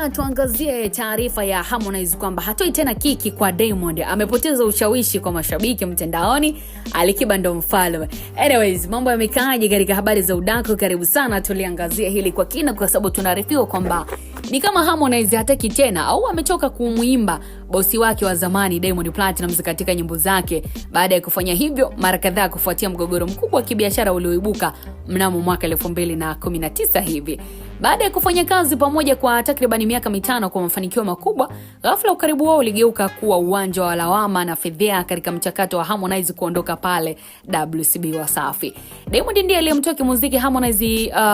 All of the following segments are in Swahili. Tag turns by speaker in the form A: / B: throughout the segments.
A: Tuangazie taarifa ya Harmonize kwamba hatoi tena kiki kwa Diamond. Amepoteza ushawishi kwa mashabiki mtandaoni. Alikiba ndo mfalme. Anyways, mambo yamekaaje katika habari za udaku? Karibu sana tuliangazia hili kwa kina, kwa sababu tunaarifiwa kwamba ni kama Harmonize hataki tena au amechoka kumuimba bosi wake wa zamani Diamond Platnumz katika nyimbo zake, baada ya kufanya hivyo mara kadhaa kufuatia mgogoro mkubwa wa kibiashara ulioibuka mnamo mwaka 2019 hivi. Baada ya kufanya kazi pamoja kwa takriban miaka 5 kwa mafanikio makubwa, ghafla ukaribu wao uligeuka kuwa uwanja wa lawama na fedheha katika mchakato wa Harmonize kuondoka pale WCB Wasafi. Diamond ndiye aliyemtoa kimuziki Harmonize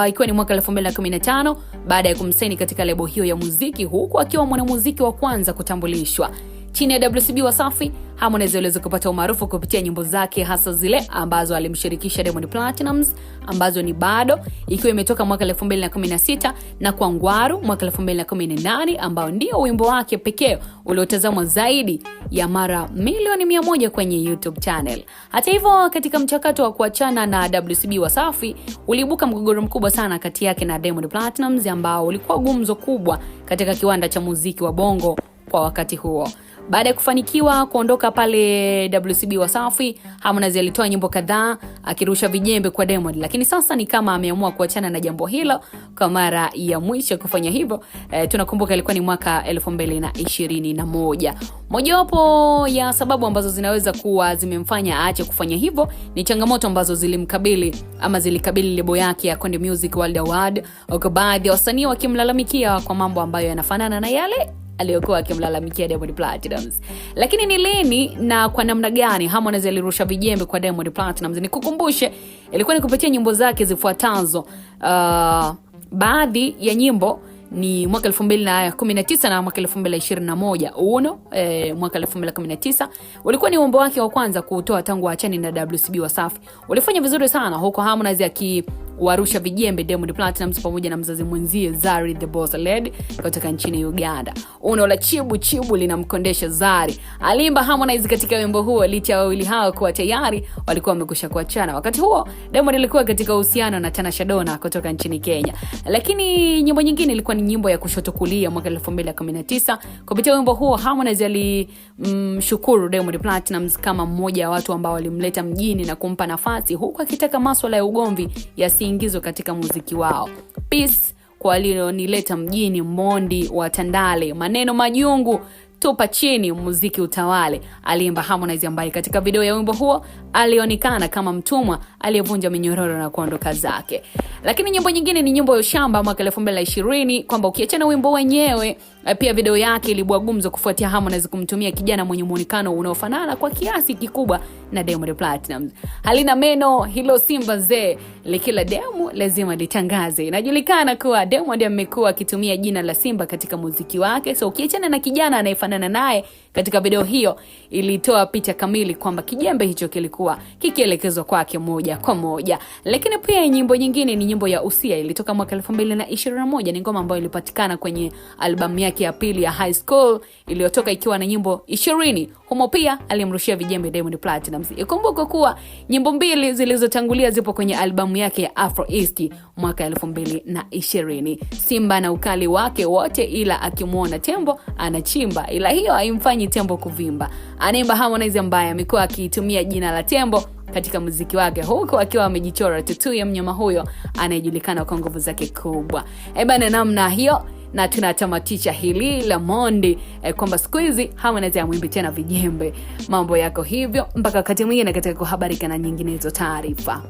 A: ikiwa ni mwaka 2015 baada ya kumsaini katika lebo hiyo ya muziki, huku akiwa mwanamuziki wa kwanza kutambulishwa chini ya WCB Wasafi. Harmonize aliweza kupata umaarufu kupitia nyimbo zake, hasa zile ambazo alimshirikisha Diamond Platnumz, ambazo ni Bado ikiwa imetoka mwaka 2016 na Kwangwaru mwaka 2018, ambao ndio wimbo wake pekee uliotazamwa zaidi ya mara milioni 100 kwenye YouTube channel. Hata hivyo, katika mchakato wa kuachana na WCB Wasafi uliibuka mgogoro mkubwa sana kati yake na Diamond Platnumz, ambao ulikuwa gumzo kubwa katika kiwanda cha muziki wa Bongo kwa wakati huo. Baada ya kufanikiwa kuondoka pale WCB Wasafi, Harmonize alitoa nyimbo kadhaa akirusha vijembe kwa Diamond, lakini sasa ni kama ameamua kuachana na jambo hilo kwa mara ya mwisho kufanya hivyo. Tunakumbuka ilikuwa ni mwaka 2021. Mojawapo ya sababu ambazo zinaweza kuwa zimemfanya aache kufanya hivyo ni changamoto ambazo zilimkabili ama zilikabili lebo yake ya Konde Music World Award, huko baadhi ya wasanii wakimlalamikia kwa mambo ambayo yanafanana na yale aliyokuwa akimlalamikia Diamond Platnumz. Lakini ni lini na kwa namna gani Harmonize alirusha vijembe kwa Diamond Platnumz? Nikukumbushe, ilikuwa ni kupitia nyimbo zake zifuatazo. Baadhi ya nyimbo ni mwaka 2019 na mwaka 2021. Mwaka 2019 ulikuwa ni wimbo wake wa kwanza kutoa tangu aachane na WCB Wasafi. Ulifanya vizuri sana, huko Harmonize warusha vijembe Diamond Platnumz pamoja na mzazi mwenzie Zari the Boss Lady kutoka nchini Uganda. La chibu chibu linamkondesha Zari. Alimba Harmonize katika wimbo huo licha ya wawili hao kuwa tayari walikuwa wamekwisha kuachana. Wakati huo Diamond alikuwa katika uhusiano na Tanasha Donna kutoka nchini Kenya. Lakini nyimbo nyingine ilikuwa ni nyimbo ya kushoto kulia mwaka 2019. Kupitia wimbo huo Harmonize alimshukuru Diamond Platnumz kama mmoja wa watu ambao walimleta mjini na kumpa nafasi, huku akitaka masuala ya ugomvi yasiingizwe katika muziki wao. Peace kwa walionileta mjini, Mondi wa Tandale, maneno majungu tupa chini, muziki utawale, aliimba Harmonize, ambaye katika video ya wimbo huo alionekana kama mtumwa aliyevunja minyororo na kuondoka zake. Lakini nyimbo nyingine ni nyimbo ya Shamba mwaka 2020, kwamba ukiachana wimbo wenyewe pia video yake ilibua gumzo kufuatia Harmonize kumtumia kijana mwenye muonekano unaofanana kwa kiasi kikubwa na Diamond Platnumz. Halina meno hilo Simba zee, likila demu lazima litangaze. Inajulikana kuwa Diamond amekuwa akitumia jina la Simba katika muziki wake, so ukiachana na kijana anayefanana naye katika video hiyo ilitoa picha kamili kwamba kijembe hicho kilikuwa kikielekezwa kwake moja kwa moja. Lakini pia nyimbo nyingine ni nyimbo ya Usia, ilitoka mwaka 2021. Ni ngoma ambayo ilipatikana kwenye albamu yake ya pili ya High School iliyotoka ikiwa na nyimbo 20. Humo pia alimrushia vijembe Diamond Platnumz. Ikumbuke kuwa nyimbo mbili zilizotangulia zipo kwenye albamu yake ya Afro East mwaka 2020. Simba na ukali wake wote, ila akimuona tembo anachimba, ila hiyo haimfanyi tembo kuvimba. Anaimba Harmonize ambaye amekuwa akitumia jina la tembo katika muziki wake, huko akiwa amejichora tattoo ya mnyama huyo anayejulikana kwa nguvu zake kubwa. Bana, namna hiyo na tunatamatisha hili la Mondi kwamba siku hizi Harmonize amwimbi tena vijembe. Mambo yako hivyo mpaka wakati mwingine katika kuhabarika na nyinginezo taarifa.